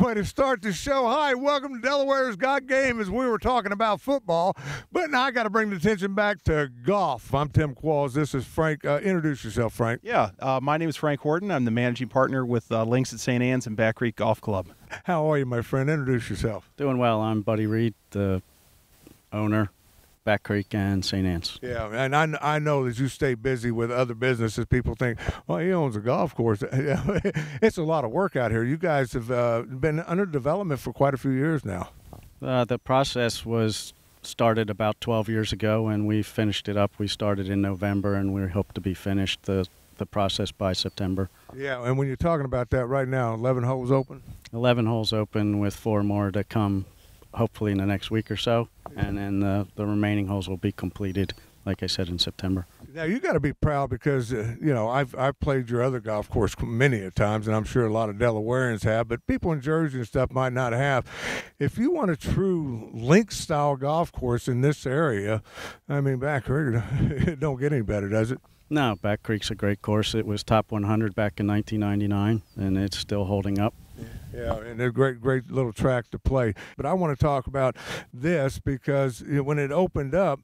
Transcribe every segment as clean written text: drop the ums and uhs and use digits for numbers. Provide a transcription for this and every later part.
way to start the show. Hi, welcome to Delaware's Got Game, as we were talking about football. But now I got to bring the attention back to golf. I'm Tim Qualls. This is Frank. Introduce yourself, Frank. Yeah, my name is Frank Horton. I'm the managing partner with Links at St. Anne's and Back Creek Golf Club. How are you, my friend? Introduce yourself. Doing well. I'm Buddy Reed, the owner, Back Creek and St. Anne's. Yeah, and I know that you stay busy with other businesses. People think, well, he owns a golf course. It's a lot of work out here. You guys have been under development for quite a few years now. The process was started about 12 years ago, and we finished it up. We started in November, and we hope to be finished the process by September. Yeah, and when you're talking about that right now, 11 holes open? 11 holes open with 4 more to come, hopefully in the next week or so, and then the remaining holes will be completed, like I said, in September. Now, you got to be proud because, I've played your other golf course many a times, and I'm sure a lot of Delawareans have, but people in Jersey and stuff might not have. If you want a true link-style golf course in this area, I mean, Back Creek, it don't get any better, does it? No, Back Creek's a great course. It was top 100 back in 1999, and it's still holding up. Yeah, and a great little track to play. But I want to talk about this because when it opened up,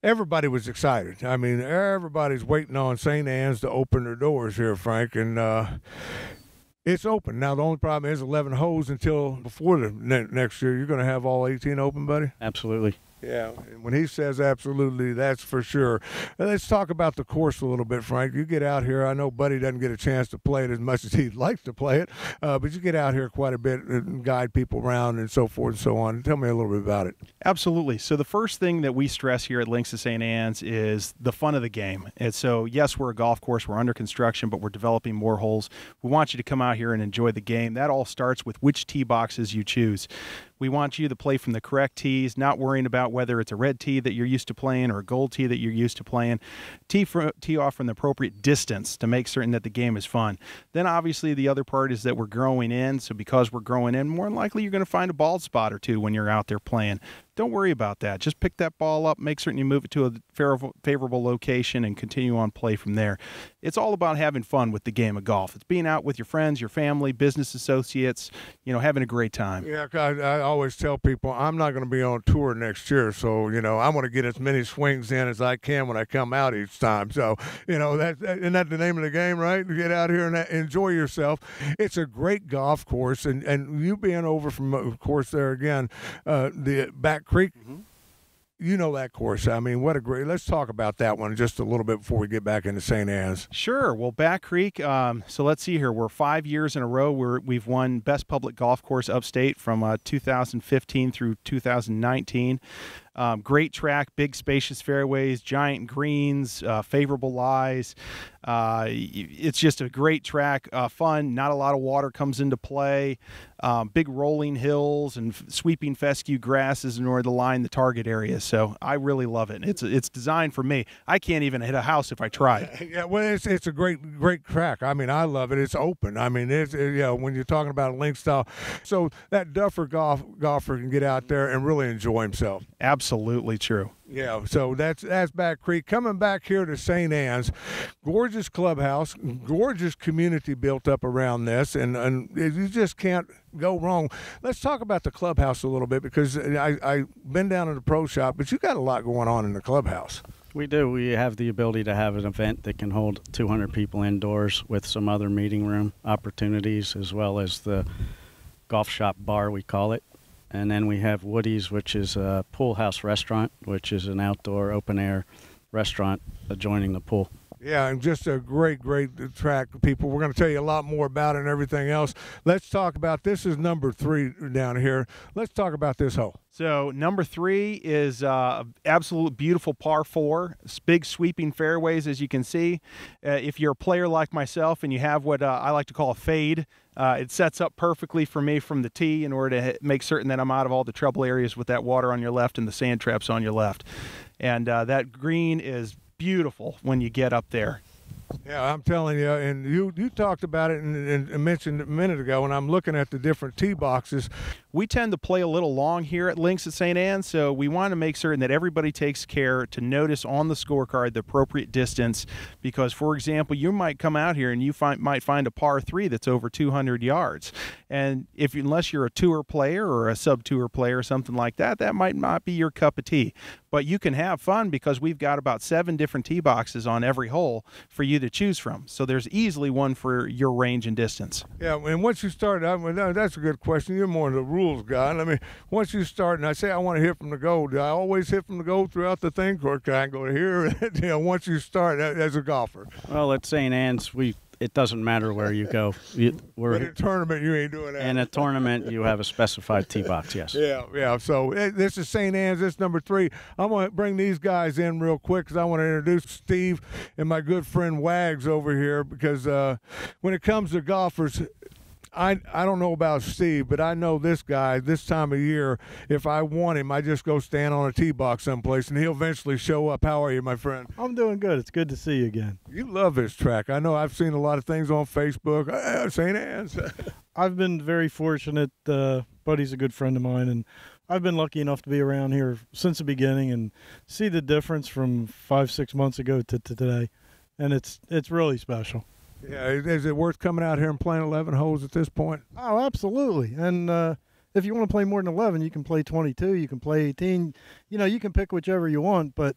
everybody was excited. I mean, everybody's waiting on St. Anne's to open their doors here, Frank, and it's open. Now, the only problem is 11 holes until before the next year. You're going to have all 18 open, buddy? Absolutely. Yeah, and when he says absolutely, that's for sure. Let's talk about the course a little bit, Frank. You get out here. I know Buddy doesn't get a chance to play it as much as he'd like to play it, but you get out here quite a bit and guide people around and so forth and so on. Tell me a little bit about it. Absolutely. So the first thing that we stress here at Links at St. Anne's is the fun of the game. And so, yes, we're a golf course. We're under construction, but we're developing more holes. We want you to come out here and enjoy the game. That all starts with which tee boxes you choose. We want you to play from the correct tees, not worrying about whether it's a red tee that you're used to playing or a gold tee that you're used to playing. Tee off from the appropriate distance to make certain that the game is fun. Then obviously the other part is that we're growing in. So because we're growing in, more than likely you're going to find a bald spot or two when you're out there playing. Don't worry about that. Just pick that ball up, make certain you move it to a favorable location, and continue on play from there. It's all about having fun with the game of golf. It's being out with your friends, your family, business associates, having a great time. Yeah, I always tell people I'm not going to be on tour next year, so, I want to get as many swings in as I can when I come out each time. So, isn't that the name of the game, right? Get out here and enjoy yourself. It's a great golf course, and you being over from, of course, there again, the Back Creek. Mm-hmm. You know that course. I mean, let's talk about that one just a little bit before we get back into St. Anne's. Sure. Well, Back Creek, so let's see here. We're 5 years in a row we've won Best Public Golf Course Upstate from 2015 through 2019. Great track, big spacious fairways, giant greens, favorable lies. It's just a great track, fun. Not a lot of water comes into play. Big rolling hills and sweeping fescue grasses in order to line the target area. So I really love it. It's designed for me. I can't even hit a house if I tried. Yeah, well, it's a great track. I mean, I love it. It's open. I mean, when you're talking about a link style, so that Duffer golfer can get out there and really enjoy himself. Absolutely true. Yeah, so that's Back Creek. Coming back here to St. Anne's, gorgeous clubhouse, gorgeous community built up around this, and you just can't go wrong. Let's talk about the clubhouse a little bit because I've been down at the pro shop, but you got a lot going on in the clubhouse. We do. We have the ability to have an event that can hold 200 people indoors with some other meeting room opportunities, as well as the golf shop bar, we call it. And then we have Woody's, which is a pool house restaurant, which is an outdoor open-air restaurant adjoining the pool. Yeah, and just a great track, people. We're going to tell you a lot more about it and everything else. Let's talk about, this is number 3 down here. Let's talk about this hole. So number 3 is absolute beautiful par 4. It's big sweeping fairways, as you can see. If you're a player like myself and you have what I like to call a fade, it sets up perfectly for me from the tee in order to make certain that I'm out of all the trouble areas with that water on your left and the sand traps on your left. And that green is beautiful when you get up there. Yeah, I'm telling you, and you talked about it and mentioned it a minute ago, and I'm looking at the different tee boxes. We tend to play a little long here at Links at St. Anne's, so we want to make certain that everybody takes care to notice on the scorecard the appropriate distance, because, for example, you might come out here and you might find a par 3 that's over 200 yards, and unless you're a tour player or a sub-tour player or something like that, that might not be your cup of tea. But you can have fun because we've got about 7 different tee boxes on every hole for you to choose from. So there's easily one for your range and distance. Yeah, and once you start, that's a good question. You're more the rules guy. I mean, once you start, and I say I want to hit from the goal, do I always hit from the goal throughout the thing, or can I go here? Once you start as a golfer. Well, at St. Anne's, it doesn't matter where you go. But in a tournament, you ain't doing that. In a tournament, you have a specified tee box, yes. Yeah. So this is St. Anne's. This is number 3. I'm going to bring these guys in real quick because I want to introduce Steve and my good friend Wags over here, because when it comes to golfers, I don't know about Steve, but I know this guy this time of year. If I want him, I just go stand on a tee box someplace, and he'll eventually show up. How are you, my friend? I'm doing good. It's good to see you again. You love this track. I know I've seen a lot of things on Facebook. St. Anne's. I've been very fortunate. Buddy's a good friend of mine, and I've been lucky enough to be around here since the beginning and see the difference from 5-6 months ago to today, and it's really special. Yeah, is it worth coming out here and playing 11 holes at this point? Oh, absolutely. And if you want to play more than 11, you can play 22, you can play 18. You can pick whichever you want, but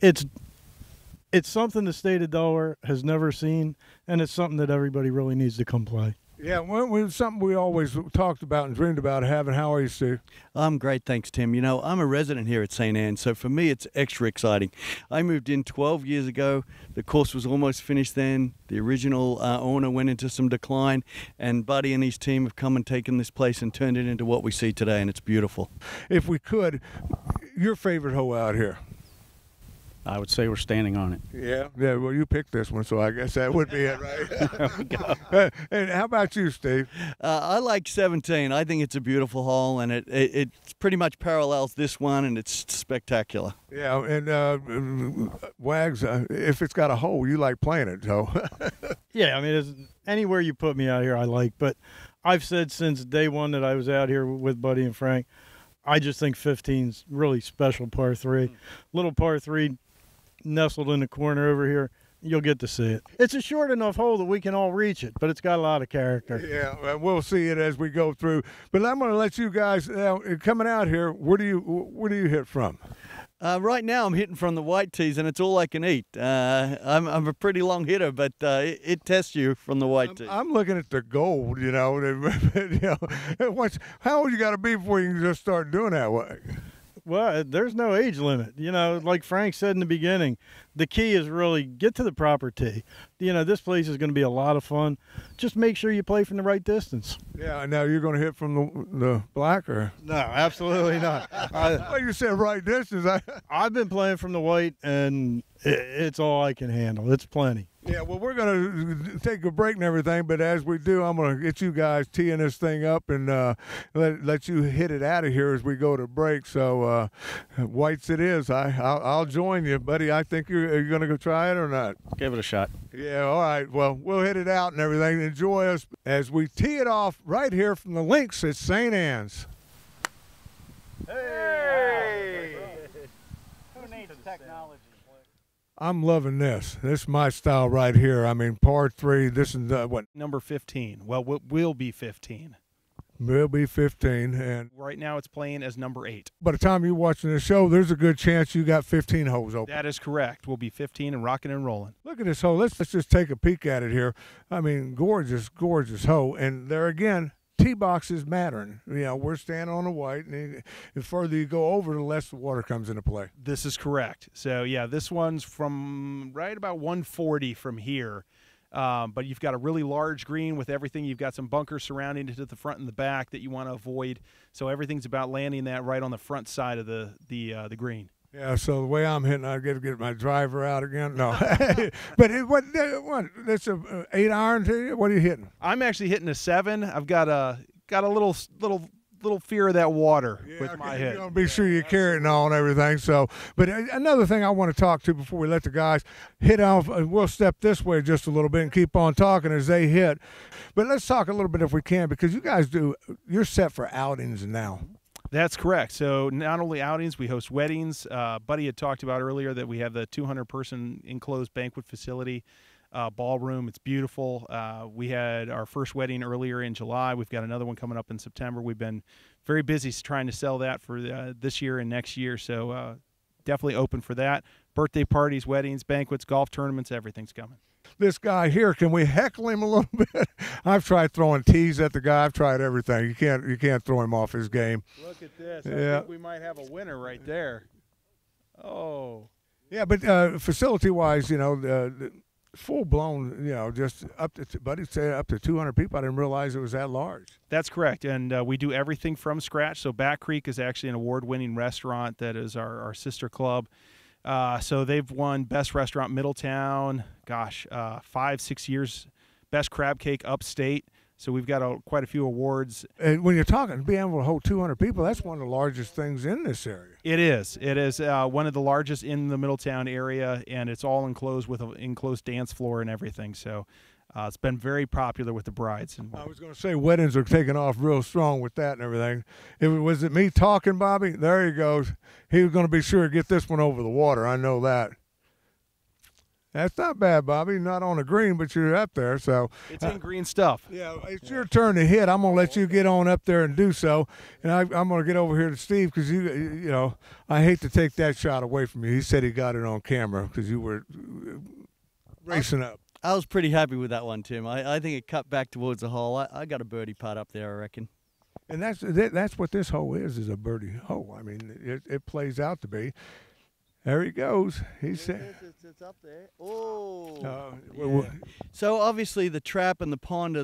it's something the state of Delaware has never seen, and it's something that everybody really needs to come play. Yeah, well, something we always talked about and dreamed about having. How are you, Steve? I'm great, thanks, Tim. I'm a resident here at St. Anne's, so for me it's extra exciting. I moved in 12 years ago. The course was almost finished then. The original owner went into some decline, and Buddy and his team have come and taken this place and turned it into what we see today, and it's beautiful. If we could, your favorite hole out here? I would say we're standing on it. Yeah, well, you picked this one, so I guess that would be it, right? And how about you, Steve? I like 17. I think it's a beautiful hole, and it pretty much parallels this one, and it's spectacular. Yeah, and Wags, if it's got a hole, you like playing it, so. Yeah, I mean, anywhere you put me out here, I like. But I've said since day one that I was out here with Buddy and Frank, I just think 15's really special par 3. Little par 3 nestled in the corner over here. You'll get to see it. It's a short enough hole that we can all reach it, but it's got a lot of character. Yeah, we'll see it as we go through. But I'm going to let you guys, coming out here, where do you hit from? Right now I'm hitting from the white tees, and it's all I can eat. I'm a pretty long hitter, but it tests you from the white tees. I'm looking at the gold, how old you got to be before you can just start doing that way? Well, there's no age limit. Like Frank said in the beginning, the key is really get to the proper tee. This place is going to be a lot of fun. Just make sure you play from the right distance. Yeah, now you're going to hit from the black, or? No, absolutely not. Well, you said right distance. I've been playing from the white, and it's all I can handle. It's plenty. Yeah, well, we're going to take a break and everything, but as we do, I'm going to get you guys teeing this thing up and let you hit it out of here as we go to break. So, whites it is. I'll join you, buddy. I think you're going to go try it or not? Give it a shot. Yeah, all right. Well, we'll hit it out and everything. Enjoy us as we tee it off right here from the Links at St. Anne's. Hey! Who needs technology? I'm loving this. This is my style right here. I mean, par 3. This is what? Number 15. Well, will be 15. Will be 15. And right now it's playing as number 8. By the time you're watching the show, there's a good chance you got 15 holes open. That is correct. We'll be 15 and rocking and rolling. Look at this hole. Let's just take a peek at it here. I mean, gorgeous, gorgeous hole. And there again, tee boxes mattering. We're standing on the white, and the further you go over, the less the water comes into play. This is correct. So, yeah, this one's from right about 140 from here. But you've got a really large green with everything. You've got some bunkers surrounding it to the front and the back that you want to avoid. So everything's about landing that right on the front side of the green. Yeah, so the way I'm hitting, I got to get my driver out again. No, but what? That's a 8 iron to you. What are you hitting? I'm actually hitting a 7. I've got a little little fear of that water with my You're hit. gonna be sure you carry it and all and everything. So, but another thing I want to talk to before we let the guys hit off, we'll step this way just a little bit and keep on talking as they hit. But let's talk a little bit if we can, because you guys you're set for outings now. That's correct. So not only outings, we host weddings. Buddy had talked about earlier that we have the 200-person enclosed banquet facility, ballroom. It's beautiful. We had our first wedding earlier in July. We've got another one coming up in September. We've been very busy trying to sell that for this year and next year. So definitely open for that. Birthday parties, weddings, banquets, golf tournaments, everything's coming. This guy here, can we heckle him a little bit? I've tried throwing tees at the guy. I've tried everything. You can't throw him off his game. Look at this. Yeah. I think we might have a winner right there. Oh. Yeah, but facility-wise, the full-blown, just up to, Buddy said up to 200 people. I didn't realize it was that large. That's correct, and we do everything from scratch. So Back Creek is actually an award-winning restaurant that is our sister club. So they've won Best Restaurant Middletown, 5-6 years, Best Crab Cake Upstate. So we've got quite a few awards. And when you're talking, being able to hold 200 people, that's one of the largest things in this area. It is. It is one of the largest in the Middletown area, and it's all enclosed with an enclosed dance floor and everything. So it's been very popular with the brides. And I was going to say weddings are taking off real strong with that and everything. Was it me talking, Bobby? There he goes. He was going to be sure to get this one over the water. I know that. That's not bad, Bobby. Not on the green, but you're up there. So it's in green stuff. Yeah, it's your turn to hit. I'm going to let you get on up there and do so. And I'm going to get over here to Steve because, I hate to take that shot away from you. He said he got it on camera because you were racing up. I was pretty happy with that one, Tim. I think it cut back towards the hole. I got a birdie putt up there, I reckon. And that's what this hole is a birdie hole. I mean, it plays out to be. There he goes. He's saying it's up there. Oh. Yeah. So obviously the trap and the pond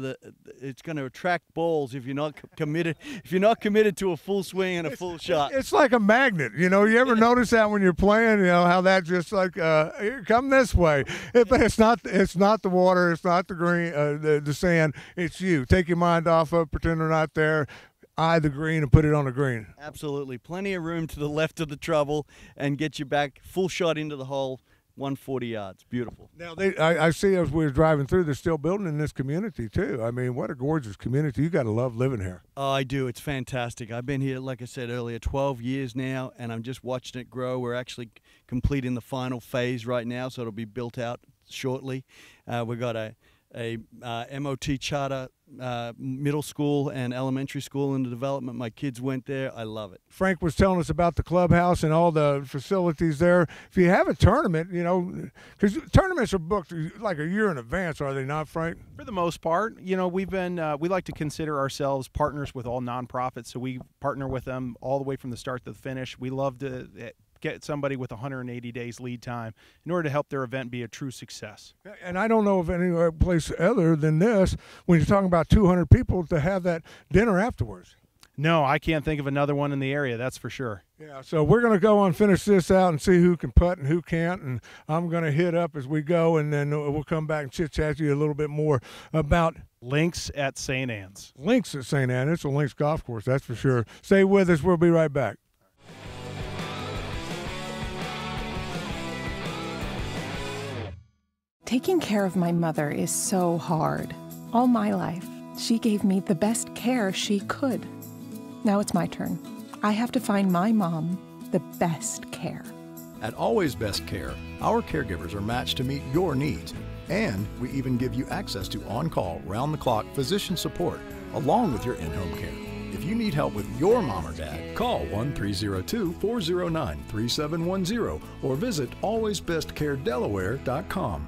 it's going to attract balls if you're not committed. If you're not committed to a full swing and a full shot. It's like a magnet. You ever notice that when you're playing? How that just like here, come this way. But it's not. It's not the water. It's not the green. The sand. It's you. Take your mind off of. Pretend they're not there. Eye the green and put it on the green. Absolutely. Plenty of room to the left of the trouble and get you back full shot into the hole, 140 yards. Beautiful. Now, I see as we were driving through, they're still building in this community, too. I mean, what a gorgeous community. You got to love living here. Oh, I do. It's fantastic. I've been here, like I said earlier, 12 years now, and I'm just watching it grow. We're actually completing the final phase right now, so it'll be built out shortly. We've got a MOT charter middle school and elementary school in the development. My kids went there. I love it. Frank was telling us about the clubhouse and all the facilities there. If you have a tournament, because tournaments are booked like a year in advance, are they not, Frank? For the most part, we've been we like to consider ourselves partners with all nonprofits, so we partner with them all the way from the start to the finish. We love to get somebody with 180 days lead time in order to help their event be a true success. And I don't know of any place other than this, when you're talking about 200 people, to have that dinner afterwards. No, I can't think of another one in the area, that's for sure. Yeah, so we're going to go and finish this out and see who can putt and who can't, and I'm going to hit up as we go, and then we'll come back and chit-chat to you a little bit more about Links at St. Anne's. Links at St. Anne. It's a Links golf course, that's for sure. Stay with us. We'll be right back. Taking care of my mother is so hard. All my life, she gave me the best care she could. Now it's my turn. I have to find my mom the best care. At Always Best Care, our caregivers are matched to meet your needs. And we even give you access to on-call, round-the-clock physician support, along with your in-home care. If you need help with your mom or dad, call 1-302-409-3710 or visit alwaysbestcaredelaware.com.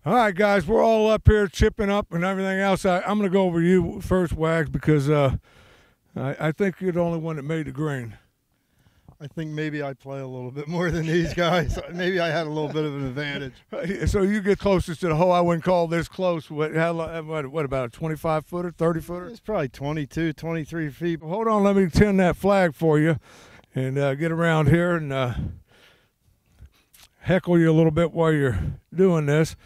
All right, guys, we're all up here chipping up and everything else. I'm going to go over you first, Wags, because I think you're the only one that made the green. I think maybe I play a little bit more than these guys. Maybe I had a little bit of an advantage. So you get closest to the hole. I wouldn't call this close. What about a 25-footer, 30-footer? It's probably 22, 23 feet. Hold on, let me tend that flag for you and get around here and heckle you a little bit while you're doing this.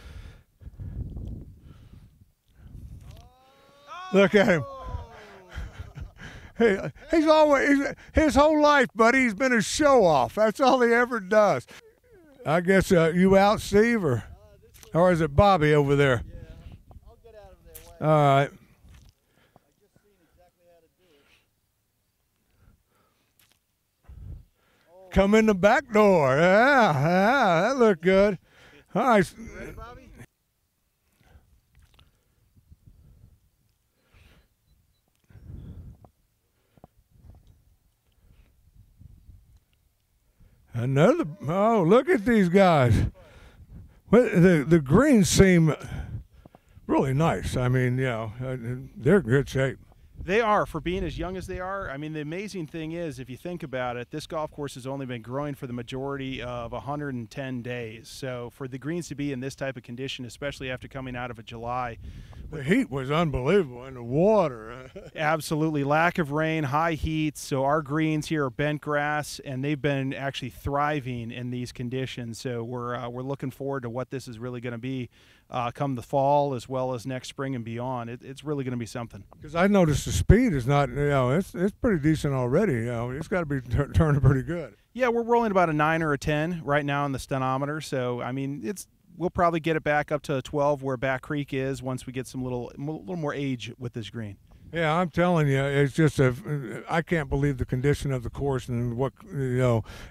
Look at him. He's always, his whole life, buddy, he's been a show off. That's all he ever does. I guess you out, Steve, or is it Bobby over there? Yeah, I'll get out of their way. All right. I just seen exactly how to do it. Come in the back door. Yeah, that looked good. All right. Ready, Bobby? Another. Oh, look at these guys. The greens seem really nice. I mean, they're in good shape. They are, for being as young as they are. I mean, the amazing thing is, if you think about it, this golf course has only been growing for the majority of 110 days. So for the greens to be in this type of condition, especially after coming out of a July, The heat was unbelievable, and the water. absolutely lack of rain, high heat. So our greens here are bent grass, and they've been actually thriving in these conditions. So we're looking forward to what this is really going to be come the fall, as well as next spring and beyond. It's really going to be something. Because I noticed the speed is not, it's pretty decent already. It's got to be turning pretty good. Yeah, we're rolling about a 9 or a 10 right now on the stenometer. So I mean, we'll probably get it back up to a 12 where Back Creek is once we get some little more age with this green. Yeah, I'm telling you, it's just I can't believe the condition of the course and what,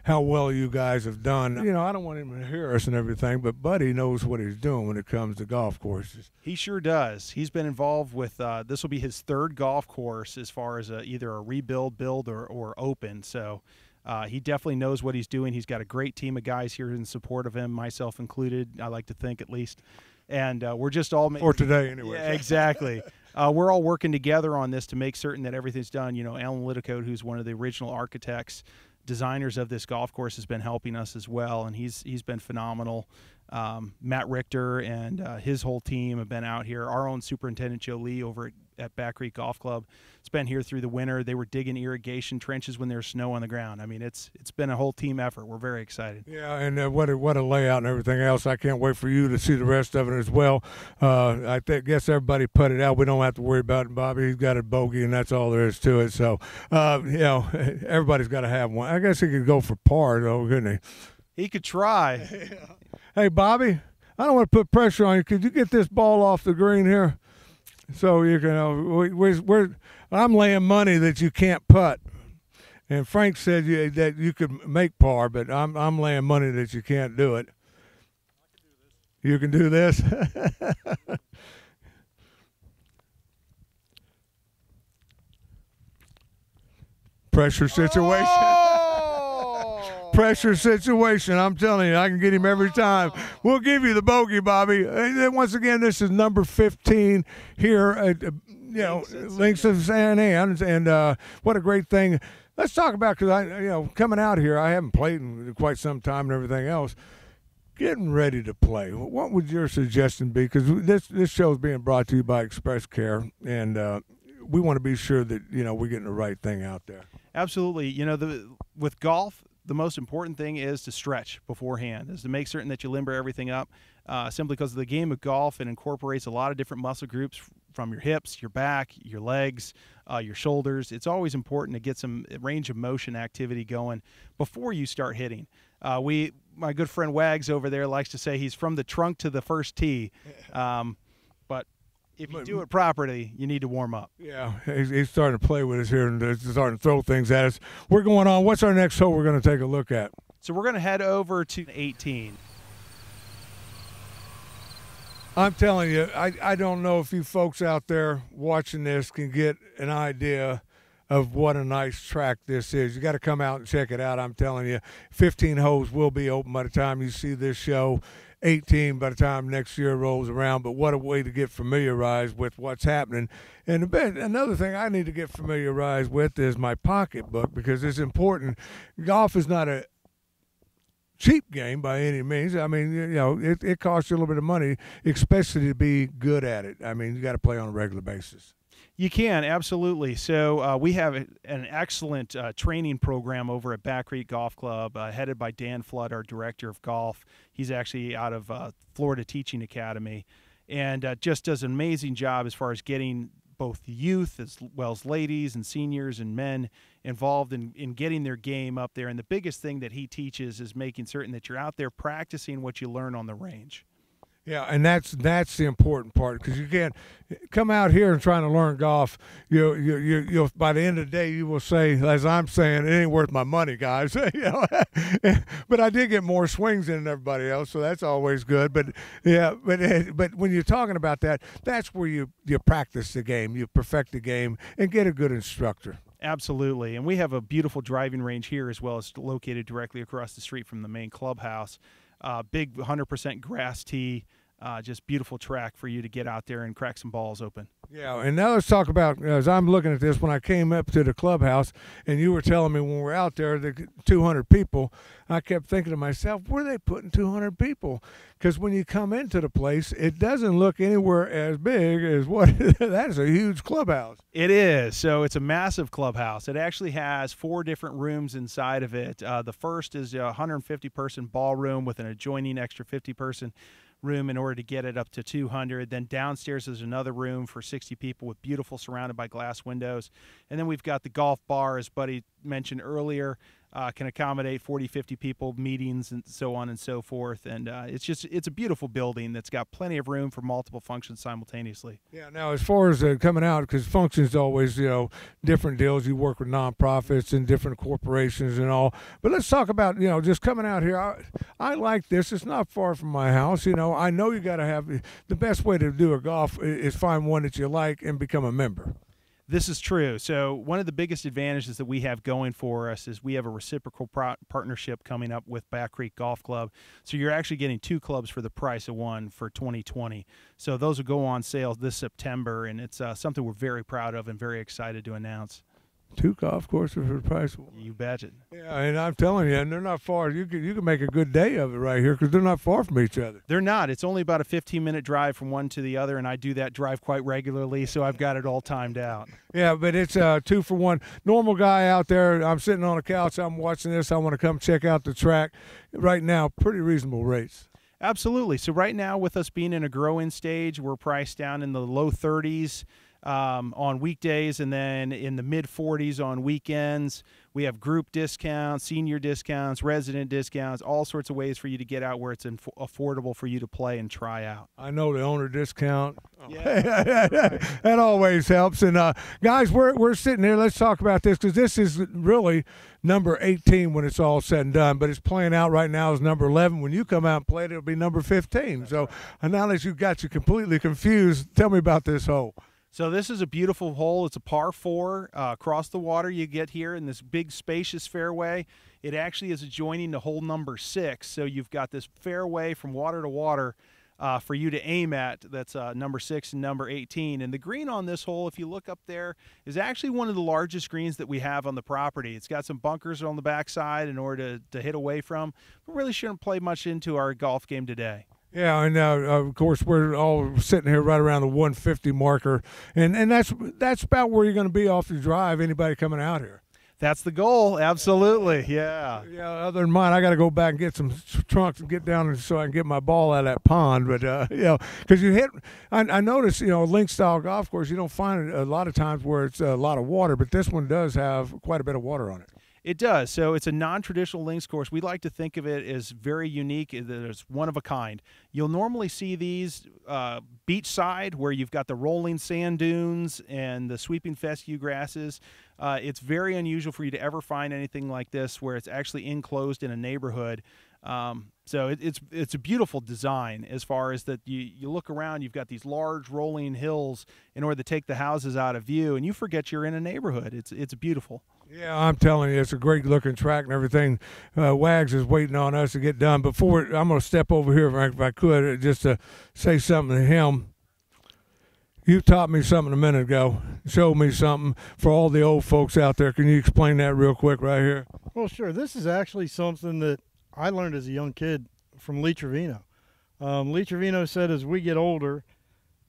how well you guys have done. I don't want him to hear us and everything, but Buddy knows what he's doing when it comes to golf courses. He sure does. He's been involved with, this will be his third golf course as far as either a rebuild, build, or open. So he definitely knows what he's doing. He's got a great team of guys here in support of him, myself included, I like to think at least. And we're just all for today, anyway. Yeah, exactly. We're all working together on this to make certain that everything's done. Alan Lidicote, who's one of the original architects, designers of this golf course, has been helping us as well, and he's been phenomenal. Matt Richter and his whole team have been out here. Our own superintendent, Joe Lee, over at Back Creek Golf Club, has been here through the winter. They were digging irrigation trenches when there's snow on the ground. I mean, it's been a whole team effort. We're very excited. Yeah, and what a layout and everything else. I can't wait for you to see the rest of it as well. I guess everybody put it out. We don't have to worry about it. Bobby, he's got a bogey, and that's all there is to it. So, everybody's got to have one. I guess he could go for par, though, couldn't he? He could try. Hey, Bobby, I don't want to put pressure on you. Could you get this ball off the green here? So you can. I'm laying money that you can't putt, and Frank said that you could make par, but I'm laying money that you can't do it. You can do this. Pressure situation. Pressure situation. I'm telling you, I can get him every time. We'll give you the bogey, Bobby. And once again, this is number 15 here at Links of San Ann, and what a great thing. Let's talk about, because coming out here, I haven't played in quite some time and everything else. Getting ready to play. What would your suggestion be? Because this show is being brought to you by Express Care, and we want to be sure that we're getting the right thing out there. Absolutely. With golf, the most important thing is to stretch beforehand, is to make certain that you limber everything up. Simply because of the game of golf, it incorporates a lot of different muscle groups from your hips, your back, your legs, your shoulders. It's always important to get some range of motion activity going before you start hitting. My good friend Wags over there likes to say he's from the trunk to the first tee. But if you do it properly, you need to warm up. Yeah, he's starting to play with us here and starting to throw things at us. We're going on. What's our next hole we're going to take a look at? So we're going to head over to 18. I'm telling you, I don't know if you folks out there watching this can get an idea of what a nice track this is. You got to come out and check it out. I'm telling you, 15 holes will be open by the time you see this show. 18 by the time next year rolls around, but what a way to get familiarized with what's happening. And another thing I need to get familiarized with is my pocketbook, because it's important. Golf is not a cheap game by any means. I mean, it costs you a little bit of money, especially to be good at it. I mean, you got to play on a regular basis. You can, absolutely. So we have an excellent training program over at Back Creek Golf Club, headed by Dan Flood, our director of golf. He's actually out of Florida Teaching Academy, and just does an amazing job as far as getting both youth as well as ladies and seniors and men involved in getting their game up there. And the biggest thing that he teaches is making certain that you're out there practicing what you learn on the range. Yeah, and that's the important part, because you can't come out here and trying to learn golf. You'll by the end of the day you will say, as I'm saying, it ain't worth my money, guys. But I did get more swings than everybody else, so that's always good. But yeah, but when you're talking about that, that's where you practice the game, you perfect the game, and get a good instructor. Absolutely. And we have a beautiful driving range here as well, as located directly across the street from the main clubhouse. Big 100% grass tee, just beautiful track for you to get out there and crack some balls open. Yeah, and now let's talk about, as I'm looking at this, when I came up to the clubhouse and you were telling me when we're out there, the 200 people, I kept thinking to myself, where are they putting 200 people? Because when you come into the place, it doesn't look anywhere as big as what, that is a huge clubhouse. It is. So it's a massive clubhouse. It actually has 4 different rooms inside of it. The first is a 150-person ballroom with an adjoining extra 50-person room in order to get it up to 200. Then downstairs is another room for 60 people with beautiful surrounded by glass windows. And then we've got the golf bar, as Buddy mentioned earlier, can accommodate 40, 50 people, meetings, and so on and so forth. And it's a beautiful building that's got plenty of room for multiple functions simultaneously. Yeah, now as far as coming out, because functions always, different deals. You work with nonprofits and different corporations and all. But let's talk about, just coming out here. I like this. It's not far from my house. I know you got to have, the best way to do a golf is find one that you like and become a member. This is true. So one of the biggest advantages that we have going for us is we have a reciprocal partnership coming up with Back Creek Golf Club. So you're actually getting 2 clubs for the price of one for 2020. So those will go on sale this September, and it's something we're very proud of and very excited to announce. 2 golf courses for the price of 1. You bet it. Yeah, and I'm telling you, and they're not far. You can make a good day of it right here, because they're not far from each other. They're not. It's only about a 15-minute drive from one to the other, and I do that drive quite regularly, so I've got it all timed out. Yeah, but it's 2 for 1. Normal guy out there, I'm sitting on a couch, I'm watching this, I want to come check out the track. Right now, pretty reasonable rates. Absolutely. So right now, with us being in a growing stage, we're priced down in the low 30s. On weekdays, and then in the mid-40s on weekends. We have group discounts, senior discounts, resident discounts, all sorts of ways for you to get out where it's affordable for you to play and try out. I know the owner discount. Yeah. That always helps. And guys, we're sitting here. Let's talk about this, because this is really number 18 when it's all said and done, but it's playing out right now as number 11. When you come out and play it, it'll be number 15. That's so right. Now that you've got you completely confused, tell me about this hole. So this is a beautiful hole. It's a par 4 across the water. You get here in this big spacious fairway. It actually is adjoining to hole number 6. So you've got this fairway from water to water for you to aim at. That's number 6 and number 18. And the green on this hole, if you look up there, is actually one of the largest greens that we have on the property. It's got some bunkers on the backside in order to hit away from. But really shouldn't play much into our golf game today. Yeah, and of course we're all sitting here right around the 150 marker, and that's about where you're going to be off the drive. Anybody coming out here? That's the goal. Absolutely. Yeah. Yeah. Other than mine, I got to go back and get some trunks and get down so I can get my ball out of that pond. But because you hit, I noticed link style golf course, you don't find it a lot of times where it's a lot of water, but this one does have quite a bit of water on it. It does. So it's a non-traditional links course. We like to think of it as very unique. It's one of a kind. You'll normally see these beachside, where you've got the rolling sand dunes and the sweeping fescue grasses. It's very unusual for you to ever find anything like this where it's actually enclosed in a neighborhood. So it's a beautiful design as far as that you look around, you've got these large rolling hills in order to take the houses out of view, and you forget you're in a neighborhood. It's beautiful. Yeah, I'm telling you, it's a great looking track and everything. Wags is waiting on us to get done. Before, I'm going to step over here if I could, just to say something to him. You taught me something a minute ago, showed me something for all the old folks out there. Can you explain that real quick right here? Well, sure. This is actually something that I learned as a young kid from Lee Trevino. Lee Trevino said as we get older,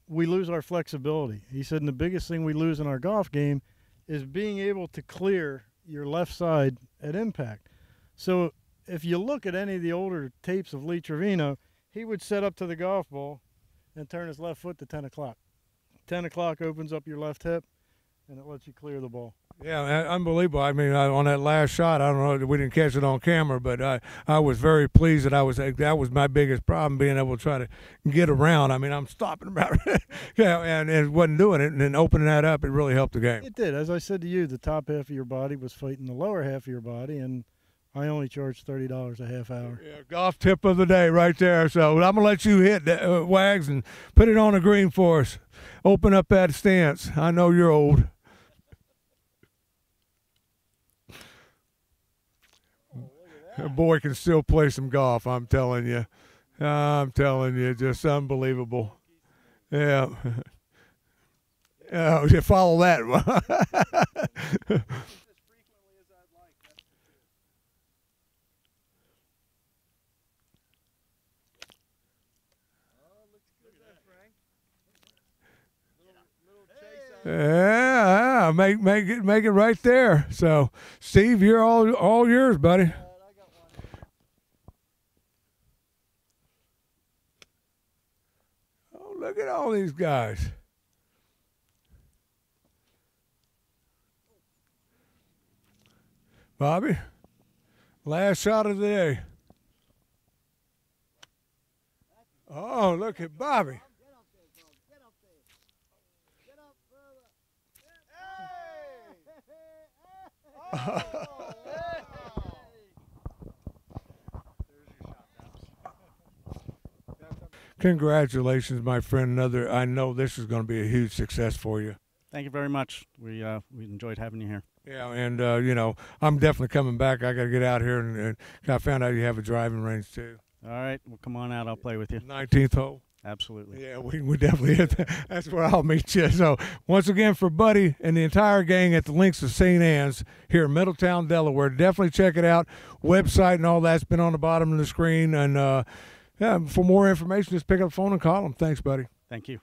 we lose our flexibility. He said, and the biggest thing we lose in our golf game is being able to clear your left side at impact. So if you look at any of the older tapes of Lee Trevino, he would set up to the golf ball and turn his left foot to 10 o'clock. 10 o'clock opens up your left hip, and it lets you clear the ball. Yeah, unbelievable. I mean, on that last shot, I don't know, we didn't catch it on camera, but I was very pleased that that was my biggest problem, being able to try to get around. I mean, I'm stopping about yeah, and it wasn't doing it, and then opening that up, it really helped the game. It did. As I said to you, the top half of your body was fighting the lower half of your body, and I only charged $30 a half hour. Yeah, golf tip of the day right there. So I'm going to let you hit that, Wags, and put it on the green for us. Open up that stance. I know you're old. Boy can still play some golf, I'm telling you. I'm telling you, just unbelievable. Yeah. Oh, you follow that. Yeah, make it right there. So, Steve, you're all yours, buddy. Oh, look at all these guys. Bobby, last shot of the day. Oh, look at Bobby. Congratulations, my friend. I know this is going to be a huge success for you. Thank you very much. We enjoyed having you here. Yeah, and you know, I'm definitely coming back. I got to get out here, and I found out you have a driving range too. All right, well, come on out. I'll play with you. 19th hole. Absolutely. Yeah, we definitely hit that. That's where I'll meet you. So once again, for Buddy and the entire gang at the Links of St. Anne's here in Middletown, Delaware, definitely check it out. Website and all that's been on the bottom of the screen. And yeah, for more information, just pick up the phone and call them. Thanks, buddy. Thank you.